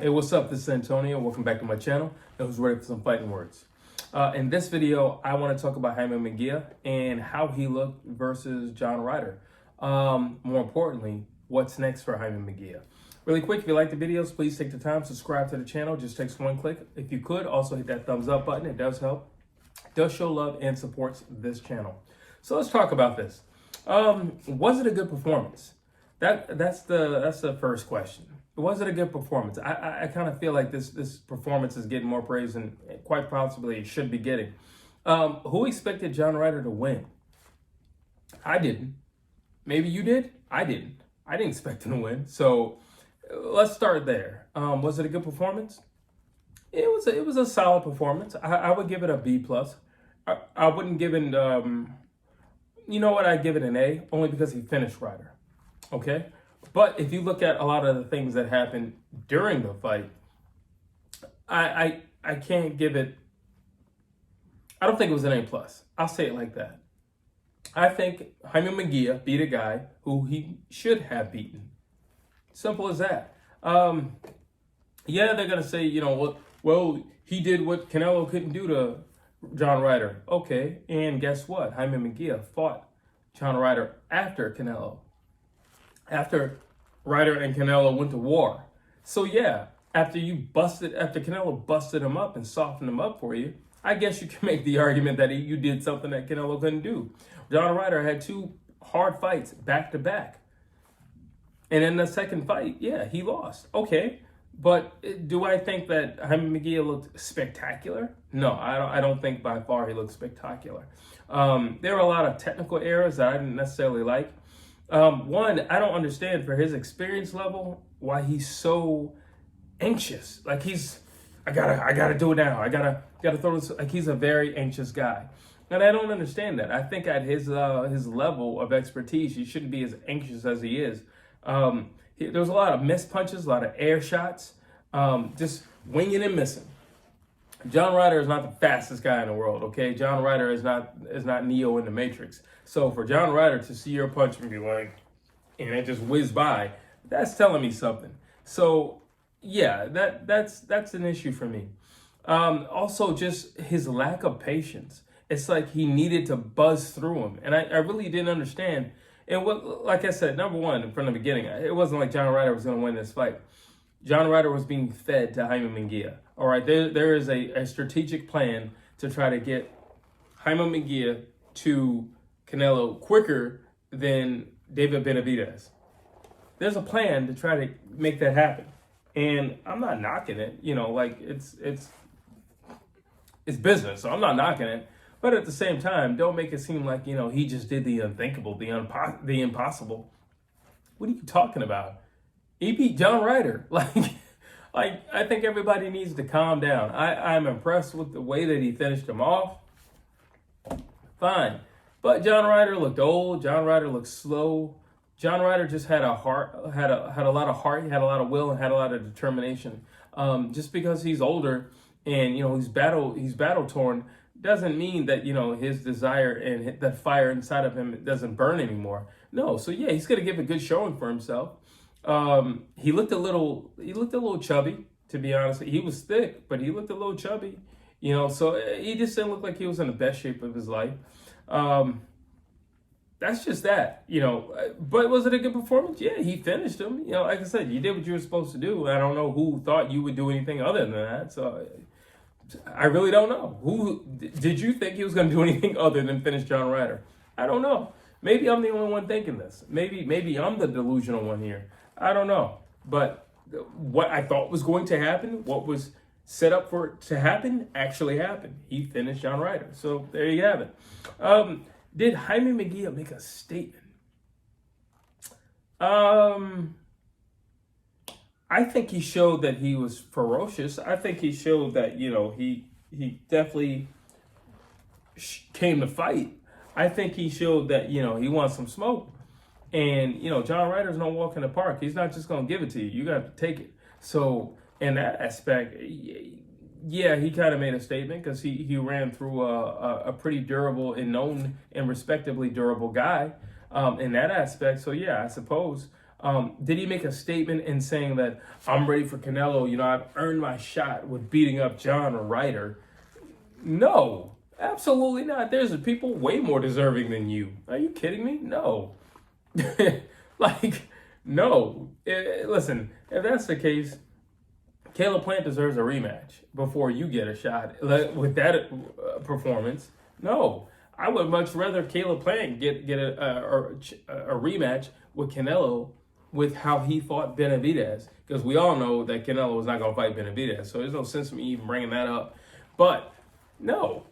Hey, what's up? This is Antonio. Welcome back to my channel. And who's ready for some fighting words? In this video, I want to talk about Jamie Mungia and how he looked versus John Ryder. More importantly, what's next for Jamie Mungia? Really quick, if you like the videos, please take the time, subscribe to the channel. Just takes one click. If you could, also hit that thumbs up button. It does help. It does show love and supports this channel. So let's talk about this. Was it a good performance? That's the first question. Was it a good performance? I kind of feel like this performance is getting more praise than quite possibly it should be getting. Who expected John Ryder to win? I didn't. Maybe you did? I didn't. I didn't expect him to win. So let's start there. Was it a good performance? It was a solid performance. I would give it a B+. I wouldn't give it, you know what, I'd give it an A, only because he finished Ryder. Okay? But if you look at a lot of the things that happened during the fight, I can't give it, I don't think it was an A+. I'll say it like that. I think Jamie Mungia beat a guy who he should have beaten. Simple as that. Yeah, they're going to say, you know, well, he did what Canelo couldn't do to John Ryder. Okay, and guess what? Jamie Mungia fought John Ryder after Canelo. After Ryder and Canelo went to war. So yeah, after Canelo busted him up and softened him up for you, I guess you can make the argument that you did something that Canelo couldn't do. John Ryder had two hard fights back to back. And in the second fight, yeah, he lost. Okay, but do I think that Jamie Mungia looked spectacular? No, I don't think by far he looked spectacular. There were a lot of technical errors that I didn't necessarily like. One, I don't understand for his experience level why he's so anxious. Like I gotta do it now. I gotta throw this. Like he's a very anxious guy, and I don't understand that. I think at his level of expertise, he shouldn't be as anxious as he is. There was a lot of missed punches, a lot of air shots, just winging and missing. John Ryder is not the fastest guy in the world, okay? John Ryder is not Neo in the Matrix. So for John Ryder to see your punch and be like, and it just whiz by, that's telling me something. So yeah, that's an issue for me. Also, just his lack of patience. It's like he needed to buzz through him, and I really didn't understand. And like I said, number one, from the beginning, it wasn't like John Ryder was going to win this fight. John Ryder was being fed to Jamie Mungia. All right, there is a strategic plan to try to get Jamie Mungia to Canelo quicker than David Benavidez. There's a plan to try to make that happen. And I'm not knocking it, you know, like it's business, so I'm not knocking it. But at the same time, don't make it seem like, you know, he just did the unthinkable, the impossible. What are you talking about? He beat John Ryder. Like I think everybody needs to calm down. I'm impressed with the way that he finished him off. Fine. But John Ryder looked old. John Ryder looked slow. John Ryder just had a lot of heart. He had a lot of will and had a lot of determination. Just because he's older and, you know, he's battle torn doesn't mean that, you know, his desire and that fire inside of him doesn't burn anymore. No. So yeah, he's gonna give a good showing for himself. He looked a little chubby, to be honest. He was thick, but he looked a little chubby, you know, so he just didn't look like he was in the best shape of his life. That's just that, you know, but was it a good performance? Yeah, he finished him. You know, like I said, you did what you were supposed to do. I don't know who thought you would do anything other than that. So I really don't know. Who did you think he was going to do anything other than finish John Ryder? I don't know. Maybe I'm the only one thinking this. Maybe I'm the delusional one here. I don't know. But what I thought was going to happen, what was set up for it to happen, actually happened. He finished John Ryder. So there you have it. Did Jamie Mungia make a statement? I think he showed that he was ferocious. I think he showed that, you know, he definitely came to fight. I think he showed that, you know, he wants some smoke. And, you know, John Ryder's no walk in the park. He's not just going to give it to you. You got to take it. So in that aspect, yeah, he kind of made a statement because he ran through a pretty durable and known and respectably durable guy in that aspect. So yeah, I suppose Did he make a statement in saying that I'm ready for Canelo? You know, I've earned my shot with beating up John Ryder. No, absolutely not. There's people way more deserving than you. Are you kidding me? No. Like, no. Listen, if that's the case, Caleb Plant deserves a rematch before you get a shot with that performance. No, I would much rather Caleb Plant get a rematch with Canelo with how he fought Benavidez, because we all know that Canelo was not going to fight Benavidez, so there's no sense in me even bringing that up. But no,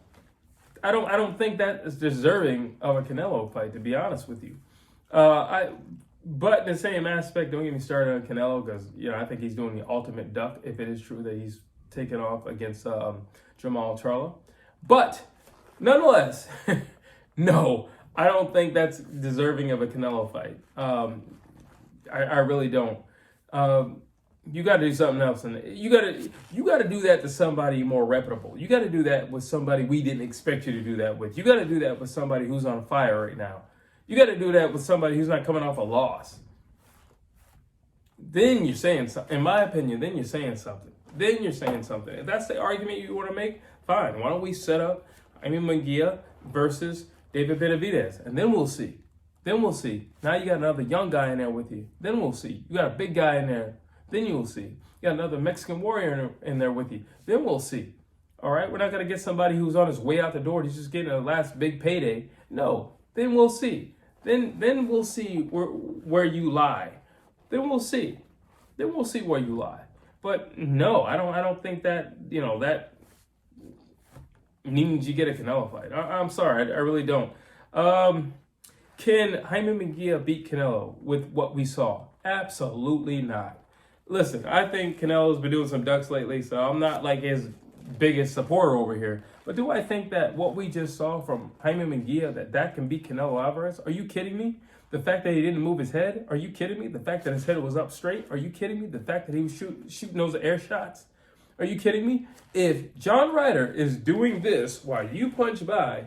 I don't think that is deserving of a Canelo fight, to be honest with you. But in the same aspect, don't get me started on Canelo, because I think he's doing the ultimate duck if it is true that he's taken off against Jamal Charlo. But nonetheless, no, I don't think that's deserving of a Canelo fight. I really don't. You got to do something else, and you got to do that to somebody more reputable. You got to do that with somebody we didn't expect you to do that with. You got to do that with somebody who's on fire right now. You got to do that with somebody who's not coming off a loss. Then you're saying something. In my opinion, then you're saying something. If that's the argument you want to make, fine. Why don't we set up Jamie Mungia versus David Benavidez, and then we'll see. Now you got another young guy in there with you. Then we'll see. You got a big guy in there. Then you'll see. You got another Mexican warrior in there with you. Then we'll see. All right? We're not going to get somebody who's on his way out the door. He's just getting a last big payday. No. Then we'll see. Then we'll see where you lie. Then we'll see where you lie. But no, I don't think that, that means you get a Canelo fight. I'm sorry. I really don't. Can Jamie Mungia beat Canelo with what we saw? Absolutely not. Listen, I think Canelo's been doing some ducks lately, so I'm not like his biggest supporter over here. But do I think that what we just saw from Jamie Mungia, that can beat Canelo Alvarez? Are you kidding me? The fact that he didn't move his head? Are you kidding me? The fact that his head was up straight? Are you kidding me? The fact that he was shooting those air shots? Are you kidding me? If John Ryder is doing this while you punch by,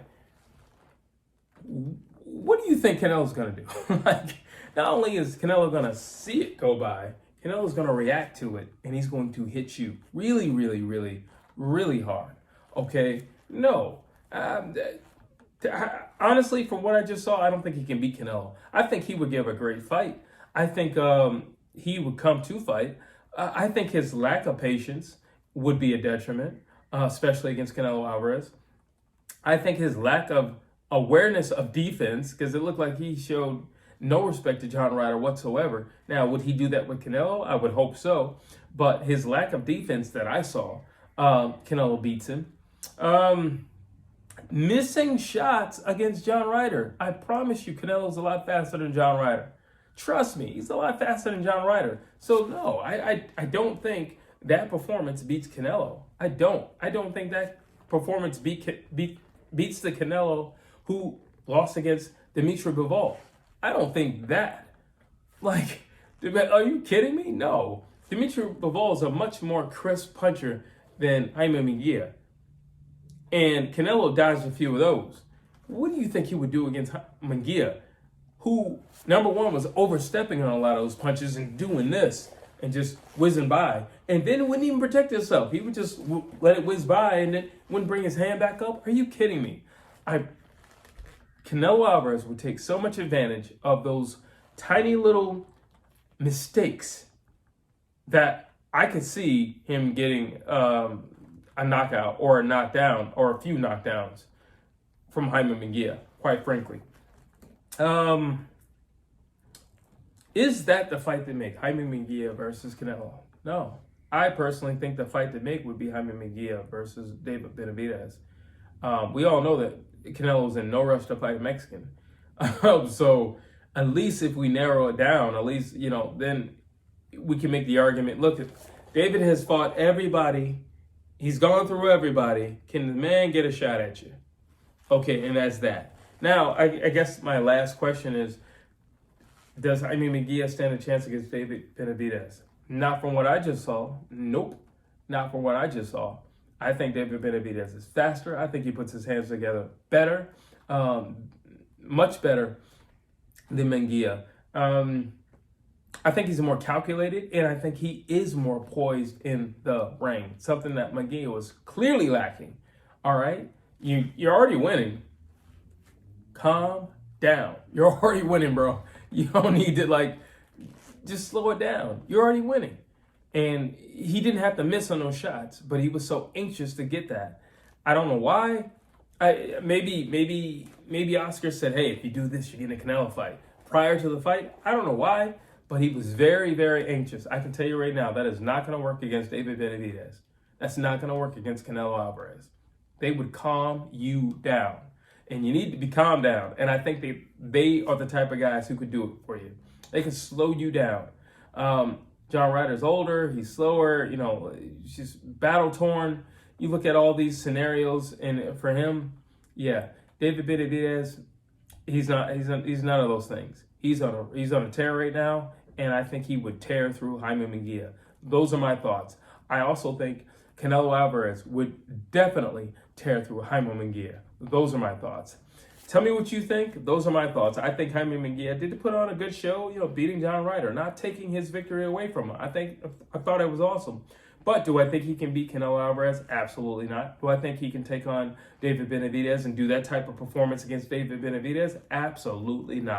what do you think Canelo's going to do? Like, not only is Canelo going to see it go by, Canelo's going to react to it, and he's going to hit you really, really, really, really hard. Okay? No. Honestly, from what I just saw, I don't think he can beat Canelo. I think he would give a great fight. I think he would come to fight. I think his lack of patience would be a detriment, especially against Canelo Alvarez. I think his lack of awareness of defense, because it looked like he showed no respect to John Ryder whatsoever. Now, would he do that with Canelo? I would hope so. But his lack of defense that I saw, Canelo beats him. Missing shots against John Ryder. I promise you, Canelo's a lot faster than John Ryder. Trust me, he's a lot faster than John Ryder. So no, I don't think that performance beats Canelo. I don't think that performance beats the Canelo who lost against Dimitri Bivol. I don't think that. Like, are you kidding me? No. Dimitri Bivol is a much more crisp puncher than Jamie Mungia. And Canelo dodged a few of those. What do you think he would do against Mungia, who, number one, was overstepping on a lot of those punches and doing this and just whizzing by, and then wouldn't even protect himself. He would just let it whiz by and then wouldn't bring his hand back up? Are you kidding me? Canelo Alvarez would take so much advantage of those tiny little mistakes that I could see him getting a knockout or a knockdown or a few knockdowns from Jamie Mungia, quite frankly. Is that the fight to make, Jamie Mungia versus Canelo? No. I personally think the fight to make would be Jamie Mungia versus David Benavidez. We all know that Canelo's in no rush to fight a Mexican. So at least if we narrow it down, at least, then we can make the argument. Look, David has fought everybody. He's gone through everybody. Can the man get a shot at you? Okay, and that's that. Now, I guess my last question is, does Jamie Mungia stand a chance against David Benavidez? Not from what I just saw. Nope. Not from what I just saw. I think David Benavidez is faster. I think he puts his hands together better, much better than Mungia. I think he's more calculated, and I think he is more poised in the ring, something that Munguía was clearly lacking. All right? You're already winning. Calm down. You're already winning, bro. You don't need to, just slow it down. You're already winning. And he didn't have to miss on those shots, but he was so anxious to get that. I don't know why. Maybe Oscar said, hey, if you do this, you're getting a Canelo fight. Prior to the fight, I don't know why, but he was very, very anxious. I can tell you right now, that is not going to work against David Benavidez. That's not going to work against Canelo Alvarez. They would calm you down. And you need to be calmed down. And I think they are the type of guys who could do it for you. They can slow you down. John Ryder's older. He's slower. He's just battle-torn. You look at all these scenarios, and for him, yeah, David Benavidez, he's none of those things. He's on a tear right now, and I think he would tear through Jaime Mungia. Those are my thoughts. I also think Canelo Alvarez would definitely tear through Jaime Mungia. Those are my thoughts. Tell me what you think. Those are my thoughts. I think Jaime Mungia did put on a good show, beating John Ryder, not taking his victory away from him. I thought it was awesome. But do I think he can beat Canelo Alvarez? Absolutely not. Do I think he can take on David Benavidez and do that type of performance against David Benavidez? Absolutely not.